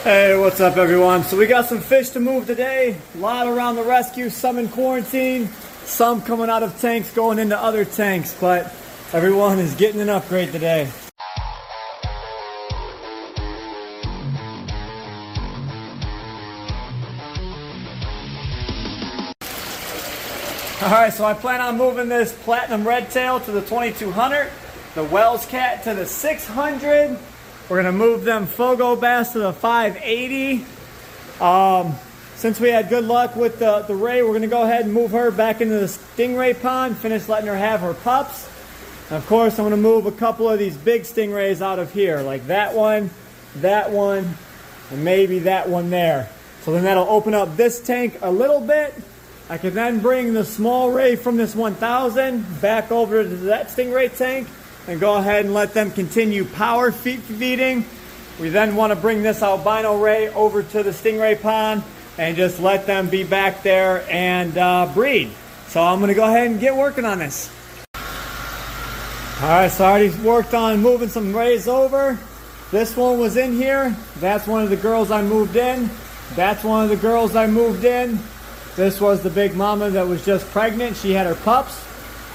Hey, what's up everyone? So we got some fish to move today. A lot around the rescue, some in quarantine, some coming out of tanks going into other tanks, but everyone is getting an upgrade today. Alright, so I plan on moving this platinum redtail to the 2200, the Wells cat to the 600. We're going to move them Fogo bass to the 580. Since we had good luck with the ray, we're going to go ahead and move her back into the stingray pond, finish letting her have her pups. And of course, I'm going to move a couple of these big stingrays out of here, like that one, and maybe that one there. So then that'll open up this tank a little bit. I can then bring the small ray from this 1000 back over to that stingray tank and go ahead and let them continue power feeding. We then want to bring this albino ray over to the stingray pond and just let them be back there and breed. So I'm going to go ahead and get working on this. Alright, so I already worked on moving some rays over. This one was in here. That's one of the girls I moved in. That's one of the girls I moved in. This was the big mama that was just pregnant. She had her pups.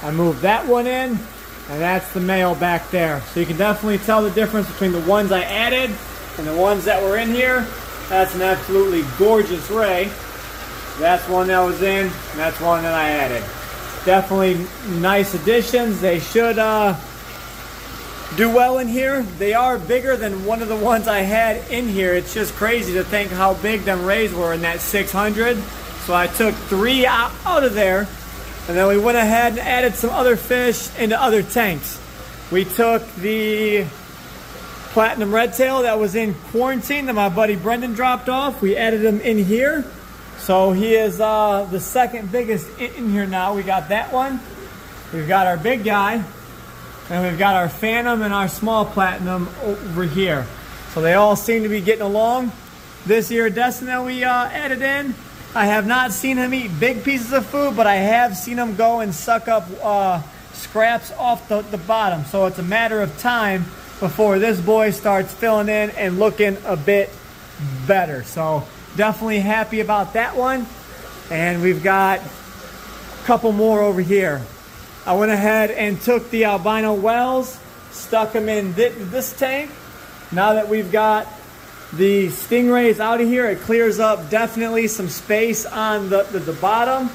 I moved that one in. And that's the male back there. So you can definitely tell the difference between the ones I added and the ones that were in here. That's an absolutely gorgeous ray. That's one that was in, and that's one that I added. Definitely nice additions. They should do well in here. They are bigger than one of the ones I had in here. It's just crazy to think how big them rays were in that 600. So I took 3 out of there. And then we went ahead and added some other fish into other tanks. We took the platinum redtail that was in quarantine that my buddy Brendan dropped off. We added him in here. So he is the second biggest in here now. We got that one. We've got our big guy. And we've got our phantom and our small platinum over here. So they all seem to be getting along. This iridescent that we added in, I have not seen him eat big pieces of food, but I have seen him go and suck up scraps off the bottom. So it's a matter of time before this boy starts filling in and looking a bit better. So definitely happy about that one. And we've got a couple more over here. I went ahead and took the albino Wells, stuck them in this tank. Now that we've got the stingrays out of here, it clears up definitely some space on the bottom.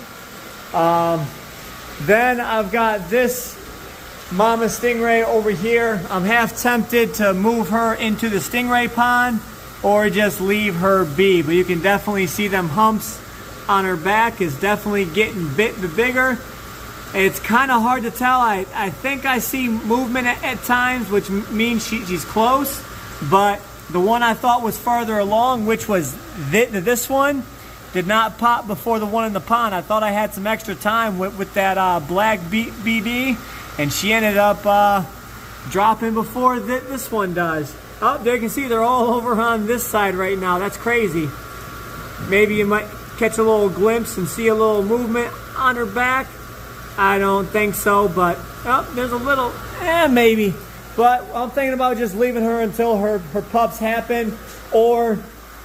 Then I've got this mama stingray over here. I'm half tempted to move her into the stingray pond or just leave her be, but you can definitely see them humps on her back is definitely getting bigger. It's kind of hard to tell. I think I see movement at times, which means she's close, but the one I thought was farther along, which was this one, did not pop before the one in the pond. I thought I had some extra time with that black BD, and she ended up dropping before this one does. Oh, there you can see they're all over on this side right now. That's crazy. Maybe you might catch a little glimpse and see a little movement on her back. I don't think so, but oh, there's a little, maybe. But I'm thinking about just leaving her until her pups happen, or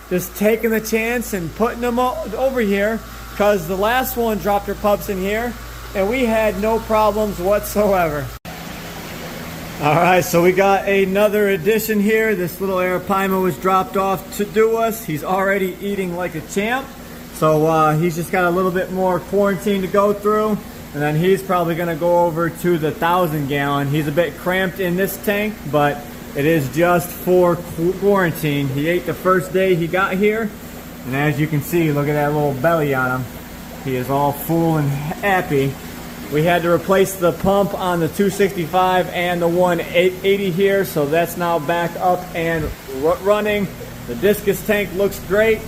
just taking the chance and putting them over here, because the last one dropped her pups in here and we had no problems whatsoever. Alright, so we got another addition here. This little arapaima was dropped off to us. He's already eating like a champ. So he's just got a little bit more quarantine to go through. And then he's probably going to go over to the 1,000 gallon. He's a bit cramped in this tank, but it is just for quarantine. He ate the first day he got here. And as you can see, look at that little belly on him. He is all full and happy. We had to replace the pump on the 265 and the 180 here, so that's now back up and running. The discus tank looks great.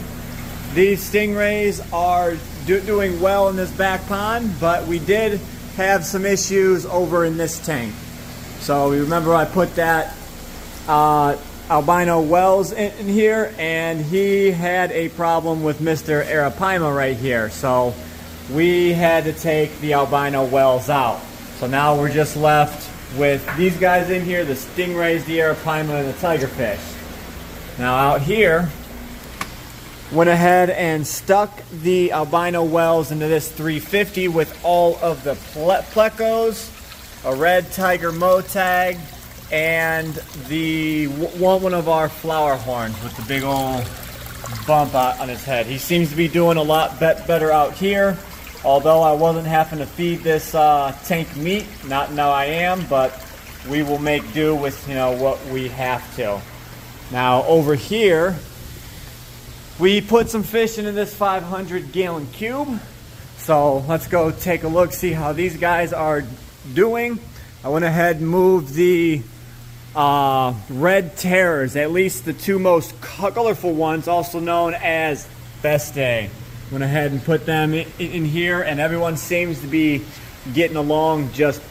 These stingrays are doing well in this back pond, but we did have some issues over in this tank. So you remember I put that albino Wells in here, and he had a problem with Mr. Arapaima right here. So we had to take the albino Wells out. So now we're just left with these guys in here, the stingrays, the arapaima, and the tigerfish. Now out here, Went ahead and stuck the albino whales into this 350 with all of the plecos, a red tiger motag, and the one of our flower horns with the big old bump on his head. He seems to be doing a lot better out here, although I wasn't having to feed this tank meat. Not now I am, but we will make do with, you know, what we have to. Now over here, we put some fish into this 500-gallon cube. So let's go take a look, see how these guys are doing. I went ahead and moved the red terrors, at least the two most colorful ones, also known as beste. Went ahead and put them in here, and everyone seems to be getting along just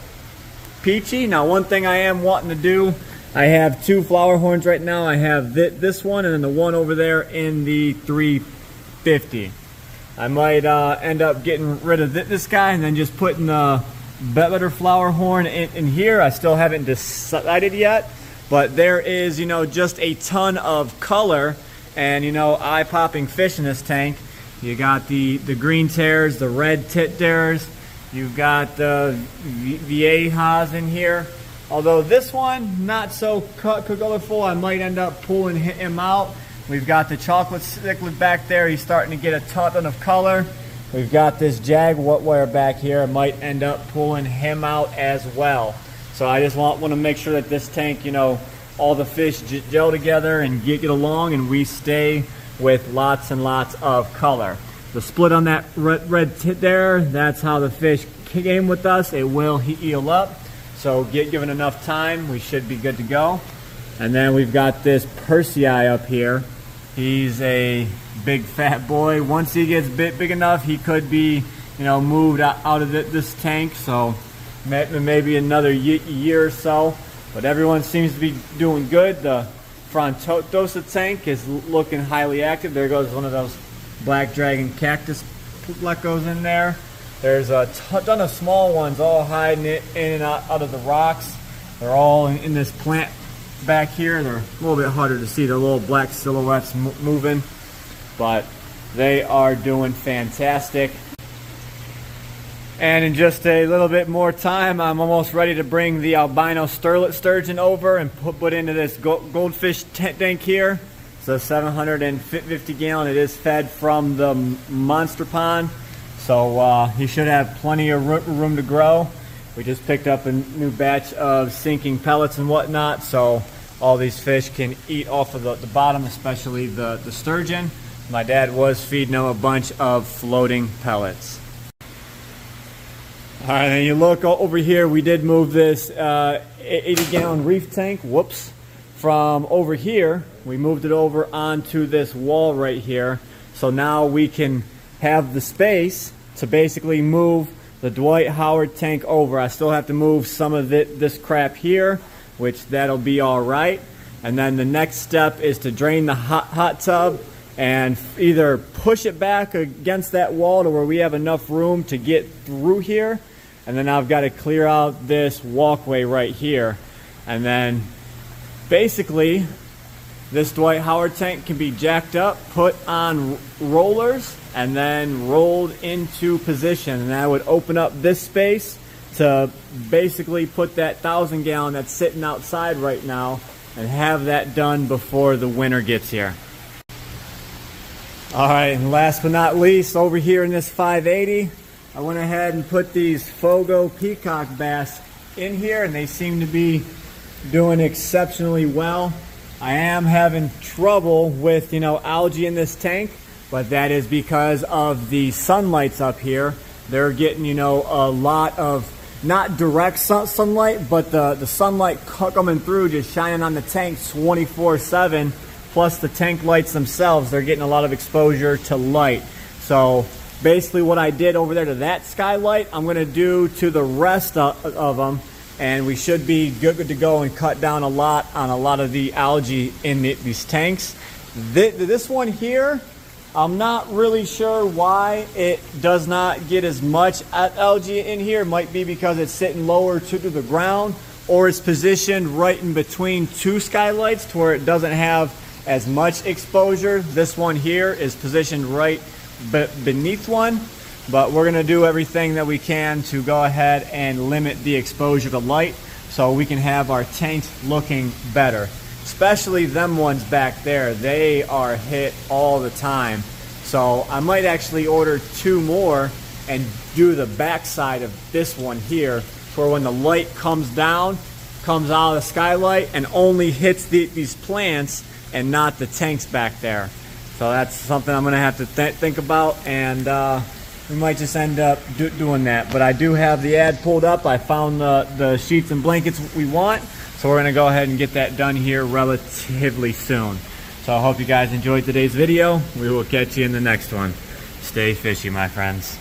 peachy. Now, one thing I am wanting to do, I have two flower horns right now. I have this one and then the one over there in the 350. I might end up getting rid of this guy and then just putting the better flower horn in here. I still haven't decided yet, but there is, you know, just a ton of color and, you know, eye-popping fish in this tank. You got the green terrors, the red tit terrors. You've got the viejas in here. Although this one, not so colorful, I might end up pulling him out. We've got the chocolate cichlid back there. He's starting to get a ton of color. We've got this jaguar back here. I might end up pulling him out as well. So I just want to make sure that this tank, you know, all the fish gel together and get along, and we stay with lots and lots of color. The split on that red tit there, that's how the fish came with us. It will heal up. So given enough time, we should be good to go. And then we've got this Persei up here. He's a big fat boy. Once he gets big enough, he could be, you know, moved out of this tank. So maybe another year or so. But everyone seems to be doing good. The Frondosa tank is looking highly active. There goes one of those black dragon cactus plecos in there. There's a ton of small ones all hiding in and out of the rocks. They're all in this plant back here. They're a little bit harder to see. They're little black silhouettes moving, but they are doing fantastic. And in just a little bit more time, I'm almost ready to bring the albino sturgeon over and put into this goldfish tank here. It's a 750 gallon. It is fed from the monster pond. So he should have plenty of room to grow. We just picked up a new batch of sinking pellets and whatnot, so all these fish can eat off of the bottom, especially the sturgeon. My dad was feeding them a bunch of floating pellets. All right, and you look over here, we did move this 80-gallon reef tank, from over here. We moved it over onto this wall right here. So now we can have the space to basically move the Dwight Howard tank over. I still have to move some of this crap here, which that'll be all right. And then the next step is to drain the hot tub and either push it back against that wall to where we have enough room to get through here. And then I've got to clear out this walkway right here. And then basically this Dwight Howard tank can be jacked up, put on rollers, and then rolled into position. And that would open up this space to basically put that 1,000-gallon that's sitting outside right now and have that done before the winter gets here. All right, and last but not least, over here in this 580, I went ahead and put these Fogo peacock bass in here, and they seem to be doing exceptionally well. I am having trouble with, algae in this tank, but that is because of the sunlights up here. They're getting, a lot of, not direct sunlight, but the sunlight coming through, just shining on the tank 24/7, plus the tank lights themselves. They're getting a lot of exposure to light. So basically what I did over there to that skylight, I'm going to do to the rest of them, and we should be good to go and cut down a lot on a lot of the algae in these tanks. This one here, I'm not really sure why it does not get as much algae in here. It might be because it's sitting lower to the ground, or it's positioned right in between two skylights to where it doesn't have as much exposure. This one here is positioned right beneath one, but we're gonna do everything that we can to go ahead and limit the exposure to light so we can have our tanks looking better. Especially them ones back there, they are hit all the time. So I might actually order 2 more and do the back side of this one here, for when the light comes down, comes out of the skylight and only hits these plants and not the tanks back there. So that's something I'm gonna have to think about, and we might just end up doing that. But I do have the ad pulled up. I found the sheets and blankets we want, so we're gonna go ahead and get that done here relatively soon. So I hope you guys enjoyed today's video. We will catch you in the next one. Stay fishy, my friends.